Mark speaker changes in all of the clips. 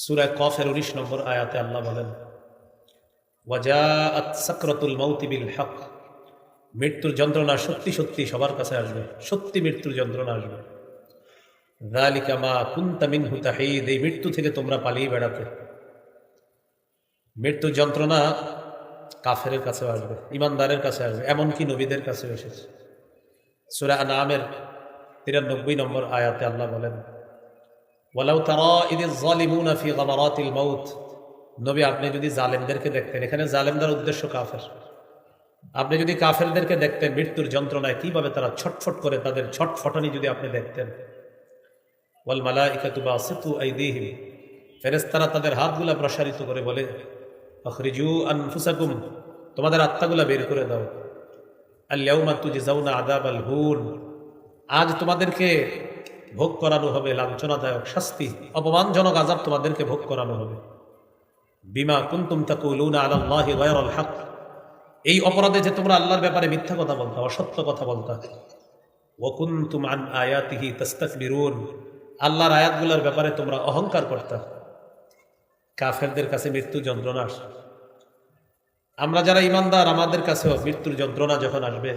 Speaker 1: সূরা কফের ১৯ নম্বর আয়াতে আল্লাহ বলেন, ওয়াজাআত সাকরাতুল মাউতি বিল হক, মৃত্যুর যন্ত্রণা সত্যি সত্যি সবার কাছে আসবে, সত্যি মৃত্যুর যন্ত্রণা আসবে। যালিকা মা কুনতা মিনহু তাহিদ, এই মৃত্যু থেকে তোমরা পালিয়ে বেড়াতে। মৃত্যুর যন্ত্রণা কাফেরের কাছেও আসবে, ইমানদারের কাছে আসবে, এমনকি নবীদের কাছেও এসেছে। সূরা আনআমের ৯৩ নম্বর আয়াতে আল্লাহ বলেন, ওয়ালাউ তারা ইযিজ যালিমুনা ফি গামারাতিল মাউত, নবী আপনি যদি জালেমদেরকে দেখতেন, এখানে জালেমদের উদ্দেশ্য কাফের, আপনি যদি কাফেরদেরকে দেখতেন মৃত্যুর যন্ত্রণায় কিভাবে তারা ছটফট করে, তাদের ছটফটানি যদি আপনি দেখতেন। ওয়াল মালাইকাতু বাসিতু আইদিহিম, ফেরেশতারা তাদের হাতগুলা প্রসারিত করে বলে, আখরিজু আনফুসাকুম, তোমাদের আত্মাগুলা বের করে দাও। আল ইয়াউমা তুজজাউনা আযাবাল হুন, আজ তোমাদেরকে ভোগ করানো হবে লাঞ্ছনাদায়ক শাস্তি, অপমানজনক আযাব তোমাদেরকে ভোগ করানো হবে। বিমা কুনতুম তাকুলুনা আলাল্লাহি গায়রাল হক, এই অপরাধে যে তোমরা আল্লাহর ব্যাপারে মিথ্যা কথা বলতা, অসত্য কথা বলতা। ওয়া কুনতুম আন আয়াতিহি তাস্তাকবিরুন, আল্লাহর আয়াতগুলোর ব্যাপারে তোমরা অহংকার করতা। কাফেরদের কাছে মৃত্যু যন্ত্রণা আসে, আমরা যারা ঈমানদার আমাদের কাছেও মৃত্যুর যন্ত্রণা যখন আসবে,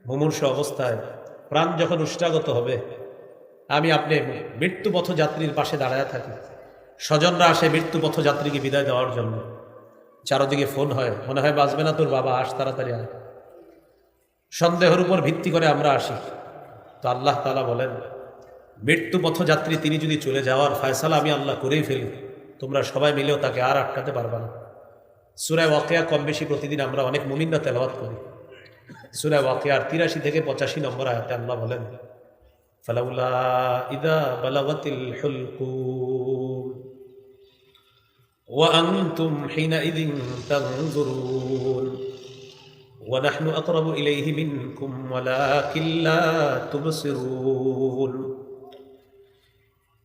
Speaker 1: মুমূর্ষ অবস্থায় প্রাণ যখন উষ্ঠাগত হবে, আমি আপনি মৃত্যু পথযাত্রীর পাশে দাঁড়ায় থাকি, স্বজনরা আসে মৃত্যু পথযাত্রীকে বিদায় দেওয়ার জন্য, চারদিকে ফোন হয়, মনে হয় বাঁচবে না তোর বাবা, আস তাড়াতাড়ি আয়। সন্দেহের উপর ভিত্তি করে আমরা আসি। তো আল্লাহ তাআলা বলেন, মৃত্যু পথযাত্রী তিনি যদি চলে যাওয়ার ফয়সালা আমি আল্লাহ করেই ফেলি, তোমরা সবাই মিলেও তাকে আর আটকাতে পারবে না। সূরা ওয়াকিয়া কম বেশি প্রতিদিন আমরা অনেক মুমিনরা তেলাওয়াত করি। সূরা ওয়াকিয়ার ৮৩ থেকে ৮৫ নম্বর আয়াতে আল্লাহ বলেন, ফালাউলা ইযা বালাগাতিল হুলকুম ওয়া আনতুম হিনাইযিন তানজুরুন ওয়া নাহনু আকরাবু ইলাইহি মিনকুম ওয়ালাকিন লা তুবসিরুন।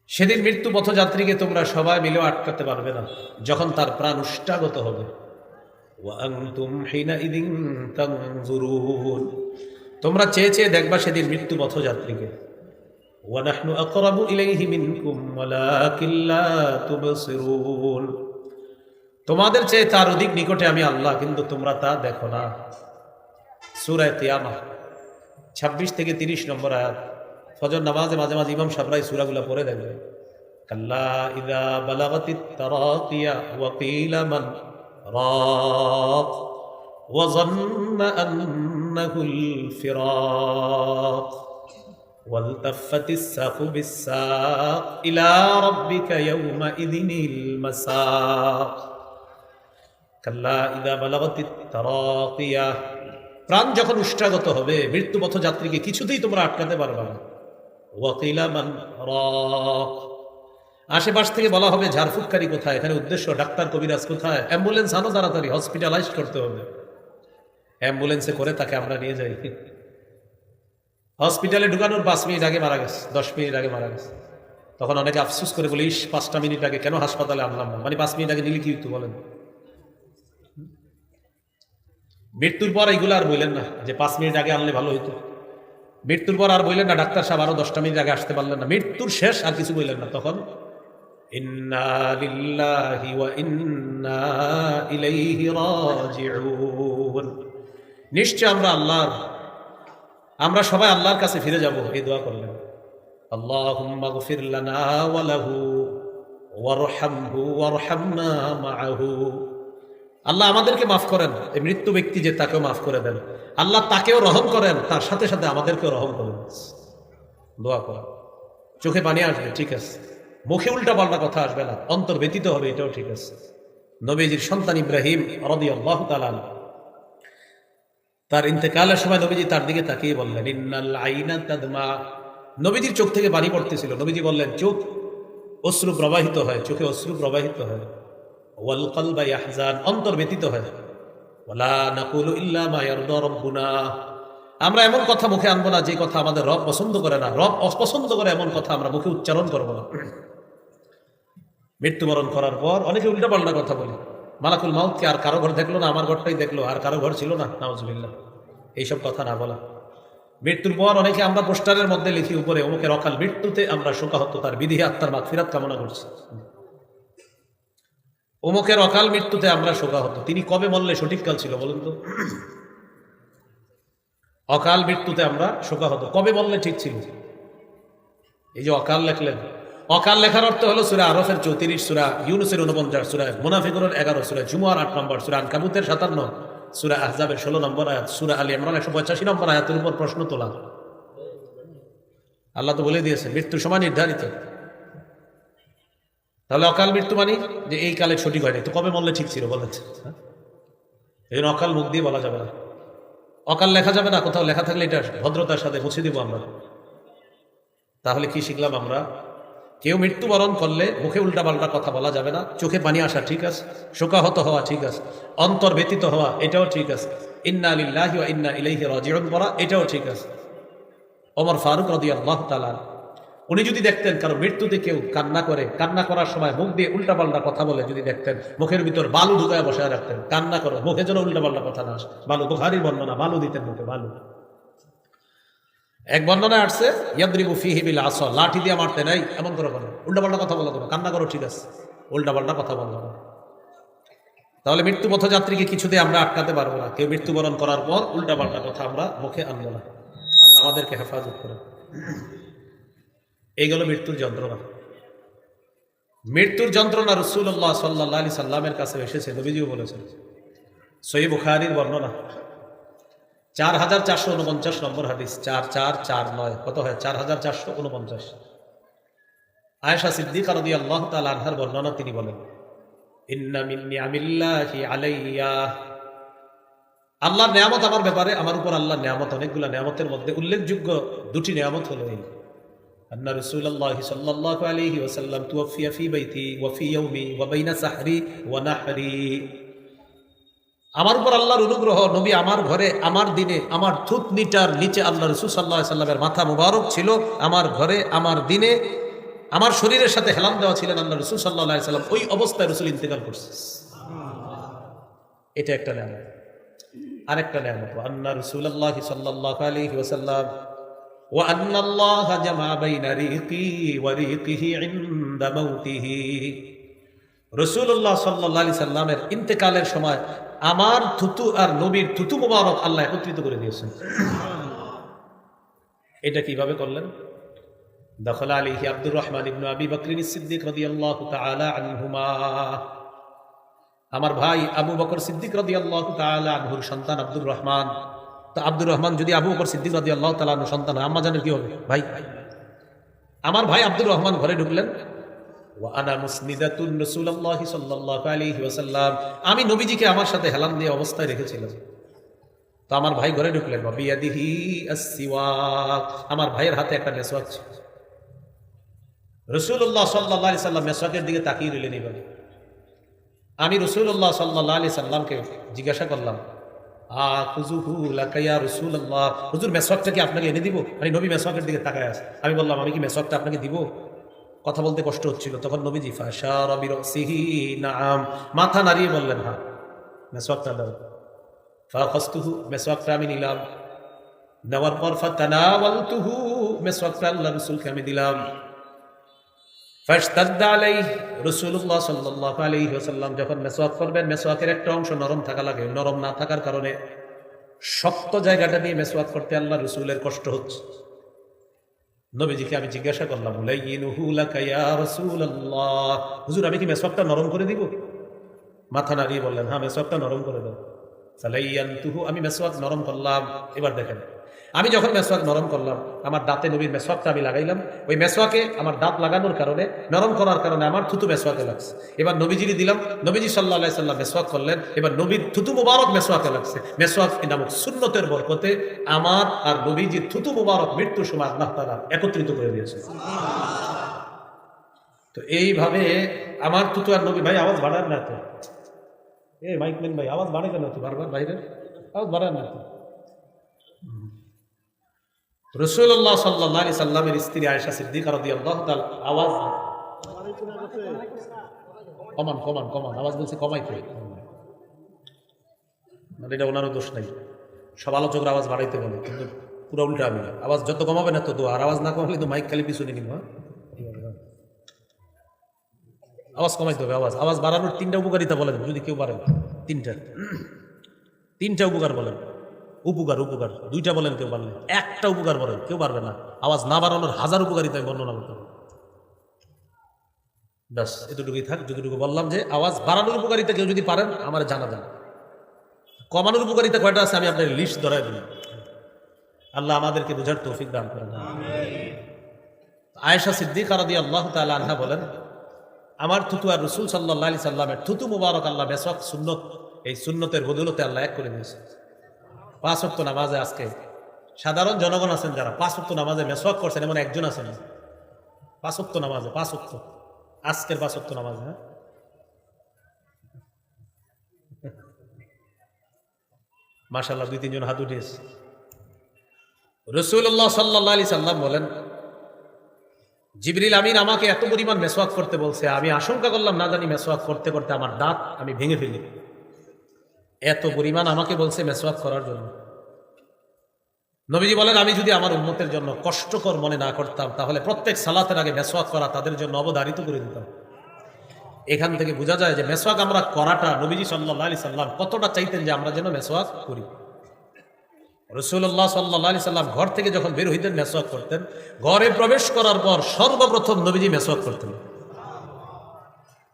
Speaker 1: সেদিন মৃত্যু পথযাত্রীকে তোমরা সবাই মিলেও আটকাতে পারবে না, যখন তার প্রাণ উষ্ঠাগত হবে। ওয়া আনতুম হিনাইযিন তানজুরুন, তোমরা চেয়ে চেয়ে দেখবা সেদিন মৃত্যু পথযাত্রীকে। ওয়া নাহনু আকরাবু ইলাইহি মিনকুম ওয়ালাকিন লা তুবসিরুন, তোমাদের চেয়ে তার অধিক নিকটে আমি আল্লাহ, কিন্তু তোমরা তা দেখো না। সূরা কিয়ামা ২৬ থেকে ৩০ নম্বর আয়াত। ফজর নামাজে মাঝে মাঝে ইমাম সাহেবরা এই সূরাগুলো পড়ে দেখবে। কাল্লা ইযা বালাগাতিত তারাকিয়া ওয়া কিলা মান রাক ওয়া যান্না আন্নাহুল ফিরাক ওয়ালতাফাতিস সাকু বিস-সাক ইলা রাব্বিকা ইয়াওমাইযিনিল মাসাক। কাল্লা ইযা বালাগাতিত তারাকিয়া, প্রাণ যখন উষ্ঠাগত হবে, মৃত্যু পথযাত্রীকে কিছুতেই তোমরা আটকাতে পারবে না। ওয়া কিলা মান রাক, আশেপাশ থেকে বলা হবে ঝাড়ফুঁককারী কোথায়, এখানে উদ্দেশ্য ডাক্তার কবিরাজ কোথায়, অ্যাম্বুলেন্স আনো তাড়াতাড়ি, হসপিটালাইজড করতে হবে। অ্যাম্বুলেন্সে করে তাকে আমরা নিয়ে যাই, হসপিটালে ঢুকানোর 5 মিনিট আগে মারা গেছে, 10 মিনিট আগে মারা গেছে। তখন অনেকে আফসোস করে বলে, 5টা মিনিট আগে কেন হাসপাতালে আনলাম না, মানে 5 মিনিট আগে নিলে কি হইতো বলেন। মৃত্যুর পর এইগুলো আর বললেন না যে 5 মিনিট আগে আনলে ভালো হইতো। মৃত্যুর পর আর বললেন না ডাক্তার সাহেব আরো 10টা মিনিট আগে আসতে পারলেন না। মৃত্যুর শেষ আর কিছু বললেন না, তখন ইন্না লিল্লাহি ওয়া ইন্না ইলাইহি রাজিউন, নিশ্চয় আমরা আল্লাহর, আমরা সবাই আল্লাহর কাছে ফিরে যাব। এই দোয়া করলেন, আল্লাহুম্মা গফির লানা ওয়া লাহু ওয়ারহামহু ওয়ারহামনা মাআহু, আল্লাহ আমাদেরকে মাফ করেন, এই মৃত্যু ব্যক্তি যে তাকেও মাফ করে দেন, আল্লাহ তাকেও রহম করেন, তার সাথে সাথে আমাদেরকেও রহম করেন। দোয়া করা, চোখে পানি আসবে ঠিক আছে, মুখে উল্টা পাল্টা কথা আসবে না, অন্তর ব্যতীত হবে, এটাও ঠিক আছে। নবীজির সন্তান ইব্রাহিম রাদিয়াল্লাহু তাআলা আনহু, তার ইন্তেকালের সময় নবীজি তার দিকে তাকিয়ে বললেন, ইন্নাল আইনা তাদমা, নবীজির চোখ থেকে পানি পড়তেছিল। নবীজি বললেন, চোখ অশ্রু প্রবাহিত হয়, চোখে অশ্রু প্রবাহিত হয়। ওয়াল কলবা ইয়াহজান, অন্তর ব্যতীত হয়। ওয়ালা নাকুলু ইল্লা মা ইয়ারদা রাব্বুনা, আমরা এমন কথা মুখে আনবো না যে কথা আমাদের রব পছন্দ করে না, রব অপছন্দ করে এমন কথা আমরা মুখে উচ্চারণ করবো না। মৃত্যুবরণ করার পর অনেকে উল্টাপাল্টা কথা বলে, মালাকুল মাউতকে আর কারো ঘর দেখলো না, আমার ঘরটাই দেখলো, আর কারো ঘর ছিল না, নাউজুবিল্লাহ। এইসব কথা না বলা। মৃত্যুর পর অনেকে আমরা পোস্টারের মধ্যে লিখি উপরে, অমুকের অকাল মৃত্যুতে আমরা শোকাহত, তার বিধি আত্মার মাগফিরাত কামনা করছি। অমুকের অকাল মৃত্যুতে আমরা শোকাহত। তিনি কবে মরলে সঠিক কাল ছিল বলুন তো? অকাল মৃত্যুতে আমরা শোকাহত, কবে মরলে ঠিক ছিল? এই যে অকাল লেখলেন, অকাল লেখার অর্থ হলো সূরা আরফের 34, সূরা ইউনূসের 49, সূরা মুনাফিকুনের 11, সূরা জুমুয়ার 8 নম্বর, সূরা আনকাবুতের 57, সূরা আহজাবের 16 নম্বর আয়াত, সূরা আলী ইমরান 185 নম্বর আয়াতের উপর প্রশ্ন তোলা। আল্লাহ তো বলে দিয়েছে মৃত্যুর সময় নির্ধারিত। তাহলে অকাল মৃত্যু মানে যে এই কালে সঠিক হয়নি, তো কবে মরলে ঠিক ছিল বলেছে? এই জন্য অকাল মুখ দিয়ে বলা যাবে না, অকাল লেখা যাবে না। কোথাও লেখা থাকলে এটা ভদ্রতার সাথে মুছে দিব আমরা। তাহলে কি শিখলাম আমরা? কেউ মৃত্যুবরণ করলে মুখে উল্টাপাল্টা কথা বলা যাবে না, চোখে পানি আসা ঠিক আছে, শোকাহত হওয়া ঠিক আছে, অন্তর ব্যতীত হওয়া এটাও ঠিক আছে, ইন্না লিল্লাহি ওয়া ইন্না ইলাইহি রাজিউন বলা এটাও ঠিক আছে। ওমর ফারুক রাদিয়াল্লাহু তাআলা উনি যদি দেখতেন কারো মৃত্যুতে কেউ কান্না করে, কান্না করার সময় মুখ দিয়ে উল্টাপাল্টা কথা বলে, যদি দেখতেন মুখের ভিতর বালু ঢুকায় বসায় রাখতেন, কান্না করো মুখে যেন উল্টাপাল্টা কথা না আসে, বালু, বুখারীর বর্ণনা, বালু দিতেন মুখে, বালু। এক বর্ণনায় আসছে ইয়াদরিবু ফিহি বিল আসা, লাঠি দিয়ে মারতে নাই, এমন করে বলো, উল্টাপাল্টা কথা বলো না, কান্না করো ঠিক আছে, উল্টাপাল্টা কথা বলো না। তাহলে মৃত্যু পথযাত্রীকে কিছুতে আমরা আটকাতে পারবো না। কেউ মৃত্যুবরণ করার পর উল্টাপাল্টা কথা আমরা মুখে আনবো না। আল্লাহ আমাদেরকে হেফাজত করে। এইগুলো মৃত্যুর যন্ত্রণা। মৃত্যুর যন্ত্রণা রাসূলুল্লাহ সাল্লাল্লাহু আলাইহি সাল্লামের কাছে এসেছে, নবীজিও বলেছেন। সহিহ বুখারীর বর্ণনা 4449 নম্বর হাদিস, 4449 কত হয়? 4449। আয়েশা সিদ্দিকা রাদিয়াল্লাহু তাআলা আনহার বর্ণনা, তিনি বলেন ইন্না মিন নিআমিল্লাহি আলাইয়া, আল্লাহর নিয়ামত আমার ব্যাপারে, আমার উপর আল্লাহর নিয়ামত অনেকগুলো, নিয়ামতের মধ্যে উল্লেখযোগ্য দুটি নিয়ামত হলো এই আন্না রাসূলুল্লাহি সাল্লাল্লাহু আলাইহি ওয়াসাল্লাম তুওফিয়া ফি বাইতি ওয়া ফি ইয়াউমি ওয়া বাইনা সাহরি ওয়া নাহরি। আমার উপর আল্লাহর অনুগ্রহ, নবী আমার ঘরে, আমার দিনে, আমার থুতনিটার নিচে আল্লাহ রাসূল সাল্লাল্লাহু আলাইহি সাল্লামের মাথা মুবারক ছিল, আমার ঘরে, আমার দিনে, আমার শরীরের সাথে হেলান দেওয়া ছিলেন আল্লাহ রাসূল সাল্লাল্লাহু আলাইহি সাল্লাম। ওই অবস্থায় রাসূল ইন্তেকাল করছে। এটা একটা নিয়ামত। আরেকটা নিয়ামত আন্না রাসূলুল্লাহি সাল্লাল্লাহু আলাইহি ওয়াসাল্লাম ওয়া আন্না আল্লাহা জামা বাইনা রিকি ওয়া রিকিহি ইনদা মাউতিহি। রাসূলুল্লাহ সাল্লাল্লাহু আলাইহি সাল্লামের ইন্তেকালের সময় আমার থুতু আর নবীর থুতু মুবারক আল্লাহ একত্রিত করে দিয়েছেন। এটা কিভাবে করলেন? দাখালা আলাইহি আব্দুর রহমান ইবনে আবি বকর সিদ্দিক রাদিয়াল্লাহু তাআলা আনহুমা, আমার ভাই আবু বকর সিদ্দিক রাদিয়াল্লাহু তাআলা আনহুর সন্তান আব্দুর রহমান। তো আব্দুর রহমান যদি আবু বকর সিদ্দিক রাদিয়াল্লাহু তাআলা আনহুর সন্তান হয়, আম্মা জানের কি হবে? ভাই। আমার ভাই আব্দুর রহমান ঘরে ঢুকলেন, ওয়া আনা মুসনিদাতুন রাসূলুল্লাহি সাল্লাল্লাহু আলাইহি ওয়াসাল্লাম, আমি নবীজিকে আমার সাথে হেলান দিয়ে অবস্থায় রেখেছিলাম। তো আমার ভাই ঘরে ঢুকলেন, ওয়া বিয়াদিহি আস-সিওয়াক, আমার ভাইয়ের হাতে একটা মেসওয়াক ছিল। রাসূলুল্লাহ সাল্লাল্লাহু আলাইহি সাল্লাম মেসওয়াকের দিকে তাকিয়ে রইলেন। এবার আমি রাসূলুল্লাহ সাল্লাল্লাহু আলাইহি সাল্লামকে জিজ্ঞাসা করলাম, আখুযুহু লাকা ইয়া রাসূলুল্লাহ, হুজুর মেসওয়াকটা কি আপনাকে এনে দিব? মানে নবী মেসওয়াকের দিকে তাকায় আছে। আমি বললাম, আমি কি মেসওয়াকটা আপনাকে দিব? কথা বলতে কষ্ট হচ্ছিল। তখন নবীজি ফাশারা বিরাসিহি নাআম, মাথা নাড়িয়ে বললেন হ্যাঁ, মেসওয়াকটা দাও। ফাখাসতুহু, মেসওয়াকটা আমি নিলাম। নেওয়ার পর ফাতানাওয়ালতুহু, মেসওয়াকটা আল্লাহর রাসূলকে আমি দিলাম। ফাশতাদ্দা আলাইহি, রাসূলুল্লাহ সাল্লাল্লাহু আলাইহি ওয়াসাল্লাম যখন মেসওয়াক করবেন, মেসওয়াকের একটা অংশ নরম থাকা লাগে। নরম না থাকার কারণে শক্ত জায়গাটা নিয়ে মেসওয়াক করতে আল্লাহর রাসূলের কষ্ট হচ্ছে। নবীজিকে আমি জিজ্ঞাসা করলাম, উলাইয়িনুহু লাকা ইয়া রাসূলুল্লাহ, হুজুর আমি কি মেসওয়াকটা নরম করে দিব? মাথা নাড়িয়ে বললেন হ্যাঁ, মেসওয়াকটা নরম করে দাও। ফালাইয়ানতুহু, আমি মেসওয়াক নরম করলাম। এবার দেখেন, আমি যখন মেসওয়াক নরম করলাম, আমার দাঁতে নবীর মেসওয়াকটা আমি লাগাইলাম। ওই মেসওয়াকে আমার দাঁত লাগানোর কারণে, নরম করার কারণে আমার থুতু মেসওয়াকে লাগছে। এবার নবীজিকে দিলাম, নবীজি সাল্লাল্লাহু আলাইহি সাল্লাম মেসওয়াক করলেন। এবার নবীর থুতু মুবারক মেসওয়াকে লাগছে। মেসওয়াক নামক সুন্নতের বরকতে আমার আর নবীজির থুতু মুবারক মৃত্যুর সময় আল্লাহ তাআলা একত্রিত করে দিয়েছেন। তো এইভাবে আমার থুতু আর নবী, ভাই আওয়াজ বাড়ান না তো, এই মাইকম্যান ভাই আওয়াজ বাড়ে কেন তো বারবার? বাইরের আওয়াজ বাড়ান না তো। রাসূলুল্লাহ সাল্লাল্লাহু আলাইহি সাল্লামের স্ত্রী আয়েশা সিদ্দিকা রাদিয়াল্লাহু তাআলা, আওয়াজ কমান, আওয়াজ বলছে কমাইতে। মানে এটা ওনারও দোষ নাই, সব আলোচকরা আওয়াজ বাড়াইতে বলে, কিন্তু পুরো উল্টা। আমি আওয়াজ যত কমাবে না তত, আর আওয়াজ না কমালে তো মাইক খালি পিছনে নিব। আওয়াজ কমাইতে হবে। আওয়াজ আওয়াজ বাড়ানোর তিনটা উপকারিতা বলেন যদি কেউ পারেন। তিনটা উপকার বলেন। উপকার দুইটা বলেন কেউ পারলে, একটা উপকার বলেন কেউ পারবে না। আওয়াজ না বাড়ানোর 1000 উপকারিতা আমি বর্ণনা করতে হবে। ব্যাস এতটুকুই থাক। যতটুকু বললাম যে আওয়াজ বাড়ানোর উপকারিতা কেউ যদি পারেন আমার জানা দেন। কমানোর উপকারিতা কয়টা আছে আমি আপনার লিস্ট ধরাই দিই। আল্লাহ আমাদেরকে বুঝার তৌফিক দান করেন। আয়েশা সিদ্দিকা রাদিয়াল্লাহু তাআলা আনহা বলেন, আমার থুতু আর রাসূল সাল্লাল্লাহু আলাইহি সাল্লামের থুতু মুবারক আল্লাহ মেসওয়াক সুন্নত, এই সুন্নতের বদৌলতে আল্লাহ এক করে দিয়েছে। 5 ওয়াক্ত নামাজে আজকে সাধারণ জনগণ আছেন যারা 5 ওয়াক্ত নামাজে মেসওয়াক করছেন, এমন একজন আছেন 5 ওয়াক্ত নামাজে, 5 ওয়াক্ত আজকের 5 ওয়াক্ত নামাজে। হ্যাঁ, মাশাআল্লাহ 2-3 জন হাত উঠিয়েছে। রাসূলুল্লাহ সাল্লাল্লাহু আলাইহি সাল্লাম বলেন, জিবরিল আমিন আমাকে এত পরিমাণ মেসওয়াক করতে বলছে, আমি আশঙ্কা করলাম না জানি মেসওয়াক করতে করতে আমার দাঁত আমি ভেঙে ফেলি। এত পরিমাণ আমাকে বলছে মেসওয়াক করার জন্য। নবীজি বলেন, আমি যদি আমার উম্মতের জন্য কষ্টকর মনে না করতাম তাহলে প্রত্যেক সালাতের আগে মেসওয়াক করা তাদের জন্য অবধারিত করে দিতাম। এখান থেকে বোঝা যায় যে মেসওয়াক আমরা করাটা নবীজি সাল্লাল্লাহু আলাইহি সাল্লাম কতটা চাইতেন যে আমরা যেন মেসওয়াক করি। রাসূলুল্লাহ সাল্লাল্লাহু আলাইহি সাল্লাম ঘর থেকে যখন বের হইতেন মেসওয়াক করতেন। ঘরে প্রবেশ করার পর সর্বপ্রথম নবীজি মেসওয়াক করতেন।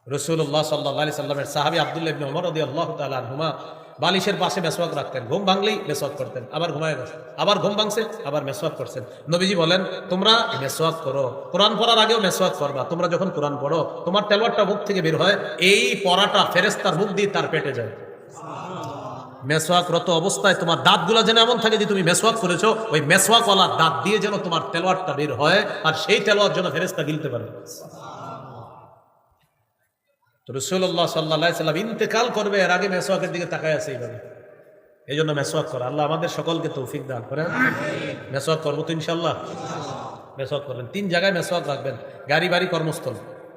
Speaker 1: রাসূলুল্লাহ সাল্লাল্লাহু আলাইহি সাল্লামের সাহাবী আব্দুল্লাহ ইবনে ওমর রাদিয়াল্লাহু তাআলা আনহুমা বালিশের পাশে মেসওয়াক রাখতেন। ঘুম ভাঙলেই মেসওয়াক করতেন, আবার ঘুমায় গেছেন, আবার ঘুম ভাঙছে, আবার মেসওয়াক করছেন। নবীজি বলেন, তোমরা মেসওয়াক করো, কোরআন পড়ার আগেও মেসওয়াক করবা। তোমরা যখন কোরআন পড়ো তোমার তেলাওয়াতটা মুখ থেকে বের হয়, এই পড়াটা ফেরেশতার মুখ দিয়ে তার পেটে যায়। মেসওয়াকরত অবস্থায় তোমার দাঁতগুলো যেন এমন থাকে যে তুমি মেসওয়াক করেছো, ওই মেসওয়াকওয়ালা দাঁত দিয়ে যেন তোমার তেলাওয়াতটা বের হয়, আর সেই তেলাওয়াত যেন ফেরেশতা গিলতে পারে। তো রাসূলুল্লাহ সাল্লাল্লাহু আলাইহি সাল্লাম ইন্তেকাল করবে এর আগে মেসওয়াকের দিকে তাকায় আছে এইভাবে। এই জন্য মেসওয়াক করা। আল্লাহ আমাদের সকলকে তৌফিক দান করেন। মেসওয়াক করবো তো ইনশাল্লাহ। মেসওয়াক করবেন 3 জায়গায় মেসওয়াক রাখবেন, গাড়ি, বাড়ি, কর্মস্থল।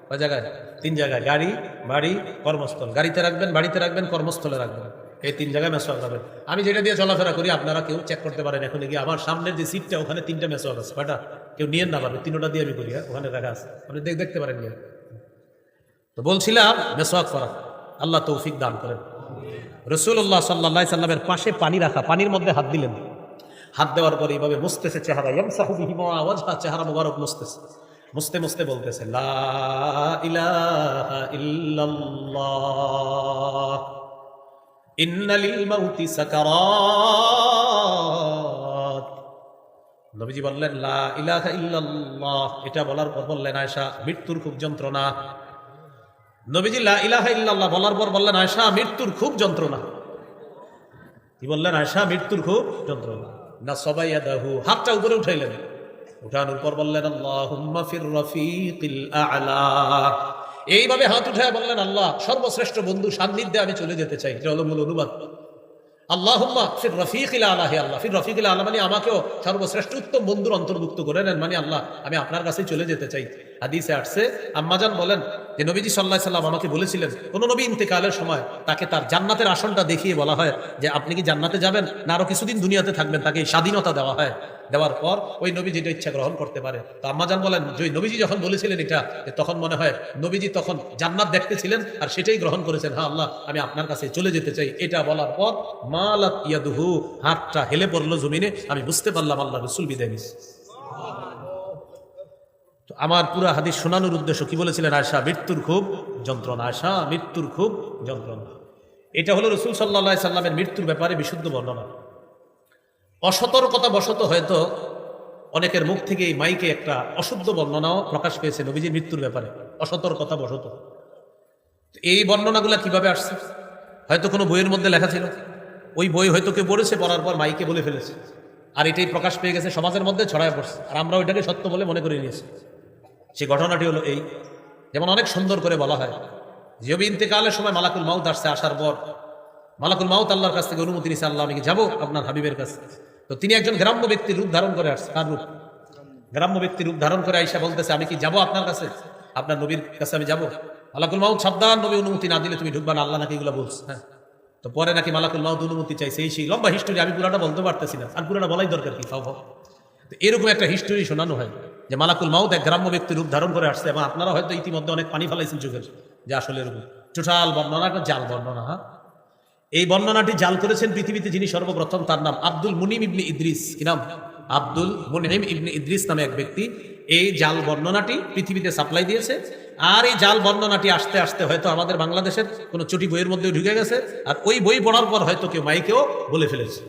Speaker 1: কয় জায়গায়? 3 জায়গায়, গাড়ি, বাড়ি, কর্মস্থল। গাড়িতে রাখবেন, বাড়িতে রাখবেন, কর্মস্থলে রাখবেন। এই 3 জায়গায় মেসওয়াক রাখবেন। আমি যেটা দিয়ে চলাফেরা করি আপনারা কেউ চেক করতে পারেন। এখন গিয়ে আমার সামনের যে সিটটা ওখানে 3টা মেসওয়াক আছে। কয়টা? কেউ নিয়েন না পারবে, 3টা দিয়ে আমি করি। ওখানে রাখা আছে, আপনি দেখতে পারেন। গিয়ে তো বলছিলাম মেসওয়াক করা। আল্লাহ তৌফিক দান করেন। রাসূলুল্লাহ সাল্লাল্লাহু আলাইহি সাল্লামের পাশে পানি রাখা, পানির মধ্যে হাত দিলেন। হাত দেওয়ার পরে এইভাবে মুছতেছে চেহারা, ইয়ামসাহু বিহিমা ওয়াজহা, চেহারা মুবারক মুছতেছে। মুছতে মুছতে বলতেছে, লা ইলাহা ইল্লাল্লাহ ইন্না লিল মাউতি সাকারাত। নবীজি বললেন, লা ইলাহা ইল্লাল্লাহ। এটা বলার পর বললেন, আয়েশা মৃত্যুর খুব যন্ত্রণা। নবীজি লা ইলাহা ইল্লাল্লাহ বলার পর বললেন, আয়েশা মৃত্যুর খুব যন্ত্রণা। কি বললেন? আয়েশা মৃত্যুর খুব যন্ত্রণা। না সবাইয়াদাহু, হাতটা উপরে উঠাইলেন। উঠানোর পর বললেন, আল্লাহুম্মা ফির রাফিকিল আ'লা। এইভাবে হাত উঠায় বললেন, আল্লাহ সর্বশ্রেষ্ঠ বন্ধু সান্নিধ্যে আমি চলে যেতে চাই। এটা হলো মূল অনুবাদ। আল্লাহুম্মা ফির রাফিকিল আ'লা, হে আল্লাহ, ফির রাফিকিল আ'লা মানে আমাকেও সর্বশ্রেষ্ঠ উত্তম বন্ধুর অন্তর্ভুক্ত করে নেন, মানে আল্লাহ আমি আপনার কাছেই চলে যেতে চাই। হাদিসে আসছে, আম্মাজান বলেন যে নবীজি সাল্লাল্লাহু আলাইহি সাল্লাম আমাকে বলেছিলেন, কোন নবী ইন্তেকালের সময় তাকে তার জান্নাতের আসনটা দেখিয়ে বলা হয় যে আপনি কি জান্নাতে যাবেন না আরো কিছুদিন দুনিয়াতে থাকবেন, তাকে স্বাধীনতা দেওয়া হয়। দেওয়ার পর ওই নবী যেটা ইচ্ছা গ্রহণ করতে পারে। তো আম্মাজান বলেন যে নবীজি যখন বলেছিলেন এটা, তখন মনে হয় নবীজি তখন জান্নাত দেখতেছিলেন আর সেটাই গ্রহণ করেছেন। হ্যাঁ আল্লাহ আমি আপনার কাছে চলে যেতে চাই। এটা বলার পর মালাত ইয়াদুহু, হাতটা হেলে পড়লো জমিনে। আমি বুঝতে পারলাম আল্লাহ রাসূল বিদায় নিছে। তো আমার পুরো হাদিস শোনানোর উদ্দেশ্য কি বলেছিলেন? আয়েশা মৃত্যুর খুব যন্ত্রণা, আয়েশা মৃত্যুর খুব যন্ত্রণা। এটা হলো রাসূল সাল্লাল্লাহু আলাইহি সাল্লামের মৃত্যুর ব্যাপারে বিশুদ্ধ বর্ণনা। অসতর্কতা বশত হয়তো অনেকের মুখ থেকে এই মাইকে একটা অশুদ্ধ বর্ণনাও প্রকাশ পেয়েছে নবীজির মৃত্যুর ব্যাপারে, অসতর্কতা বশত। এই বর্ণনাগুলো কিভাবে আসছে? হয়তো কোনো বইয়ের মধ্যে লেখা ছিল, ওই বই হয়তো কেউ পড়েছে, পড়ার পর মাইকে বলে ফেলেছে, আর এটাই প্রকাশ পেয়ে গেছে, সমাজের মধ্যে ছড়ায় পড়ছে, আর আমরা ওইটাকে সত্য বলে মনে করে নিয়েছি। সেই ঘটনাটি হলো এই, যেমন অনেক সুন্দর করে বলা হয় যে ইন্তেকালের সময় মালাকুল মাউত আসছে। আসার পর মালাকুল মাউত আল্লাহর কাছ থেকে অনুমতি নিয়েছে, আল্লাহ আমি কি যাবো আপনার হাবিবের কাছে? তো তিনি একজন গ্রাম্য ব্যক্তির রূপ ধারণ করে আসছে। কার রূপ? গ্রাম্য ব্যক্তির রূপ ধারণ করে আয়েশা বলতেছে, আমি কি যাবো আপনার কাছে, আপনার নবীর কাছে আমি যাবো? মালাকুল মাউত সাবধান, নবী অনুমতি না দিলে তুমি ঢুকবা না, আল্লাহ নাকি এগুলো বলছে। হ্যাঁ, তো পরে নাকি মালাকুল মাউত অনুমতি চাইছে। এই সেই লম্বা হিস্টোরি, আমি পুরাটা বলতে পারতেছি না, আর পুরাটা বলাই দরকার কি? ফাও ফাও। তো এরকম একটা হিস্টোরি শোনানো হয়। যে মালাকুল মাউত এক গ্রাম্য ব্যক্তির রূপ ধারণ করে আসছে, এবং আপনারা হয়তো ইতিমধ্যে অনেক পানি ফেলাইছেন চোখের, যে আসলে এরকম টোটাল বর্ণনাটা জাল বর্ণনা। হ্যাঁ, এই বর্ণনাটি জাল করেছেন পৃথিবীতে যিনি সর্বপ্রথম, তার নাম আব্দুল মুনিম ইবনে ইদ্রিস। কি নাম? আব্দুল মুনিম ইবনে ইদ্রিস নামে এক ব্যক্তি এই জাল বর্ণনাটি পৃথিবীতে সাপ্লাই দিয়েছে। আর এই জাল বর্ণনাটি আস্তে আস্তে হয়তো আমাদের বাংলাদেশের কোনো চটি বইয়ের মধ্যে ঢুকে গেছে, আর ওই বই পড়ার পর হয়তো কেউ মাইকেও বলে ফেলেছে,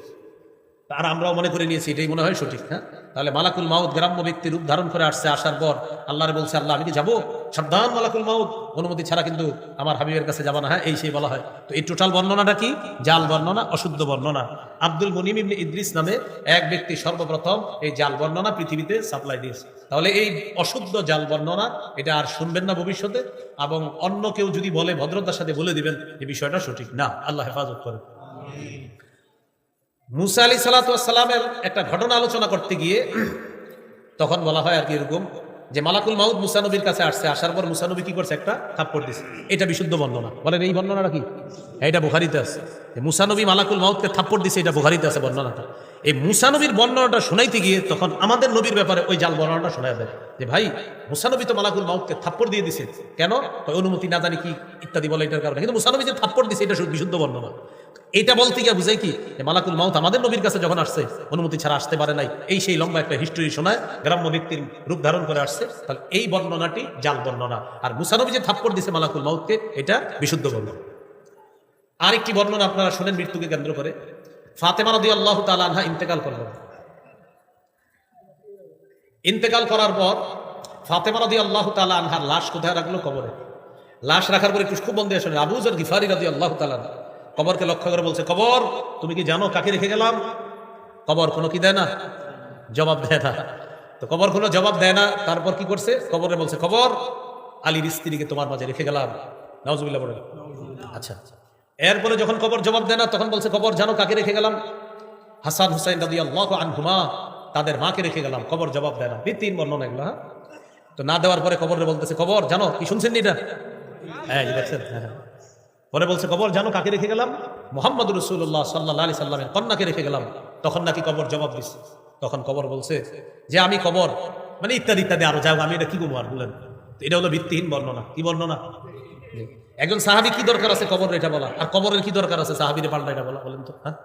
Speaker 1: আর আমরাও মনে করে নিয়েছি এটাই মনে হয় সঠিক। হ্যাঁ, তাহলে মালাকুল মাউত গ্রাম্য ব্যক্তির রূপ ধারণ করে আসছে, আসার পর আল্লাহরে বলছে, আল্লাহ আমি কি যাবো? সাবধান মালাকুল মাউত, অনুমতি ছাড়া কিন্তু আমার হাবিবের কাছে যাবা না। হ্যাঁ, এই সেই বলা হয়। তো এই টোটাল বর্ণনাটা কি? জাল বর্ণনা, অশুদ্ধ বর্ণনা। আব্দুল মুনিম ইবনে ইদ্রিস নামে এক ব্যক্তি সর্বপ্রথম এই জাল বর্ণনা পৃথিবীতে সাপ্লাই দিয়েছে। তাহলে এই অশুদ্ধ জাল বর্ণনা এটা আর শুনবেন না ভবিষ্যতে, এবং অন্য কেউ যদি বলে ভদ্রতার সাথে বলে দিবেন এই বিষয়টা সঠিক না। আল্লাহ হেফাজত করেন। মুসা আলী সালাতামের একটা ঘটনা আলোচনা করতে গিয়ে তখন বলা হয় আর কি এরকম, যে মালাকুল মাউত মুসা নবীর কাছে আসছে, আসার পর মুসা নবী কি করছে? একটা থাপ্পড় দিছে। এটা বিশুদ্ধ বর্ণনা। বলেন এই বর্ণনাটা কি? এটা বুখারীতে আছে। মুসা নবী মালাকুল মাউতকে থাপ্পড় দিছে, এটা বুখারীতে আছে বর্ণনাটা। এই মুসা নবীর বর্ণনাটা শোনাইতে গিয়ে তখন আমাদের নবীর ব্যাপারে ওই জাল বর্ণনাটা শোনা দেয়, যে ভাই মুসা নবী তো মালাকুল মাউতকে থাপ্পড় দিয়ে দিছে, কেন? অনুমতি না জানি কি ইত্যাদি বলে এটার কারণে। কিন্তু মুসা নবী যে থাপ্পড় দিছে এটা বিশুদ্ধ বর্ণনা। এটা বলতে গিয়ে বুঝাই কি, যে মালাকুল মাউত আমাদের নবীর কাছে যখন আসছে অনুমতি ছাড়া আসতে পারে নাই, এই সেই লম্বা একটা হিস্টোরি শোনায়, গ্রাম্য ব্যক্তির রূপ ধারণ করে আসছে। তাহলে এই বর্ণনাটি জাল বর্ণনা। আর মুসা নবী যে থাপ্পড় দিছে মালাকুল মাউতকে, এটা বিশুদ্ধ বর্ণনা। আরেকটি বর্ণনা আপনারা শুনেন মৃত্যুকে কেন্দ্র করে। ফাতেমা রাদিয়াল্লাহু তাআলা আনহা ইন্তেকাল করলেন। ইন্তেকাল করার পর ফাতেমা রাদিয়াল্লাহু তাআলা আনহার লাশ কোথায় রাখলো? কবরে। লাশ রাখার পরে একটু খুব বন্ধ দিয়ে শোনেন, আবু যর গিফারি রাদিয়াল্লাহু তাআলা কবরকে লক্ষ্য করে বলছে, কবর তুমি কি জানো কাকে রেখে গেলাম? কবর কোনো কি দেয় না, জবাব দেয় না। তো কবর কোনো জবাব দেয় না, তারপর কি করছে? কবরে বলছে, কবর আলীর স্ত্রীকে তোমার মাঝে রেখে গেলাম। নাউজুবিল্লাহ বলেন। আচ্ছা, এরপরে যখন কবর জবাব দেয় না, তখন বলছে, কবর জানো কাকে রেখে গেলাম? হাসান হুসাইন রাদিয়াল্লাহু আনহুমা, তাদের মাকে রেখে গেলাম। কবর জবাব দেয় না। তিন বর্ণনা এগুলো। হ্যাঁ, তো না দেওয়ার পরে কবরে বলতেছে, কবর জানো কি? শুনছেন এটা? হ্যাঁ, দেখছেন। হ্যাঁ, পরে বলছে, কবর জানো কাকে রেখে গেলাম? মুহাম্মদ রাসূলুল্লাহ সাল্লাল্লাহু আলাইহি সাল্লামের কন্যাকে রেখে গেলাম। তখন নাকি কবর জবাব দিচ্ছে। তখন কবর বলছে যে আমি কবর মানে ইত্যাদি ইত্যাদি, আরো যাও, আমি এটা কি করবো আর বলেন। এটা হলো ভিত্তিহীন বর্ণনা। কি বর্ণনা? একজন সাহাবী কি দরকার আছে কবর এটা বলা, আর কবরের কি দরকার আছে সাহাবীরে পাল্টা এটা বলা? বলেন তো। হ্যাঁ,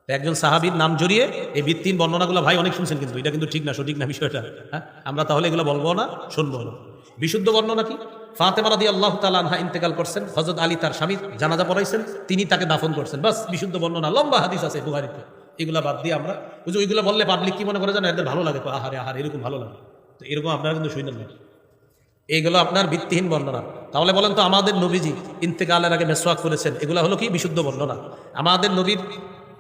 Speaker 1: একজন সাহাবীর নাম জড়িয়ে এই ভিত্তিহীন বর্ণনাগুলো ভাই অনেক শুনছেন, কিন্তু এটা কিন্তু ঠিক না, সঠিক না বিষয়টা। হ্যাঁ, আমরা তাহলে এগুলো বলবো না, শুনবো না। বিশুদ্ধ বর্ণনা কি? ফাতেমা রাদিয়াল্লাহু তাআলা আনহা ইন্তেকাল করছেন, হযরত আলী তার স্বামী জানাজা পড়াইছেন, তিনি তাকে দাফন করছেন। বাস বিশুদ্ধ বর্ণনা। লম্বা হাদিস আছে বুখারীতে। এগুলা বাদ দিয়ে আমরা ওইগুলো বললে পাবলিক কি মনে করে জানেন? এদের ভালো লাগে, আহারে আহারে এরকম ভালো লাগে। তো এরকম আপনারা কিন্তু শুনেন না, এইগুলো আপনার ভিত্তিহীন বর্ণনা। তাহলে বলেন তো, আমাদের নবীজি ইন্তেকালের আগে মেসওয়াক করেছেন, এগুলো হলো কি? বিশুদ্ধ বর্ণনা। আমাদের নবীর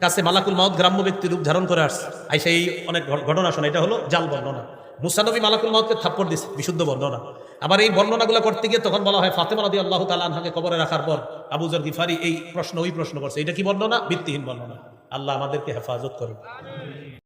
Speaker 1: কাছে মালাকুল মাউত গ্রাম্য ব্যক্তির রূপ ধারণ করে আসছে, আইসা এই অনেক ঘটনা শোনা, এটা হলো জাল বর্ণনা। মুসা নবী মালাকুল মাউতকে থাপ্পড় দিছে, বিশুদ্ধ বর্ণনা। আবার এই বর্ণনাগুলো করতে গিয়ে তখন বলা হয় ফাতেমা রাদিয়াল্লাহু তাআলা আনহাকে কবরে রাখার পর আবু যর গিফারি এই প্রশ্ন ওই প্রশ্ন করছে। এটা কি বর্ণনা? ভিত্তিহীন বর্ণনা। আল্লাহ আমাদেরকে হেফাজত করুন।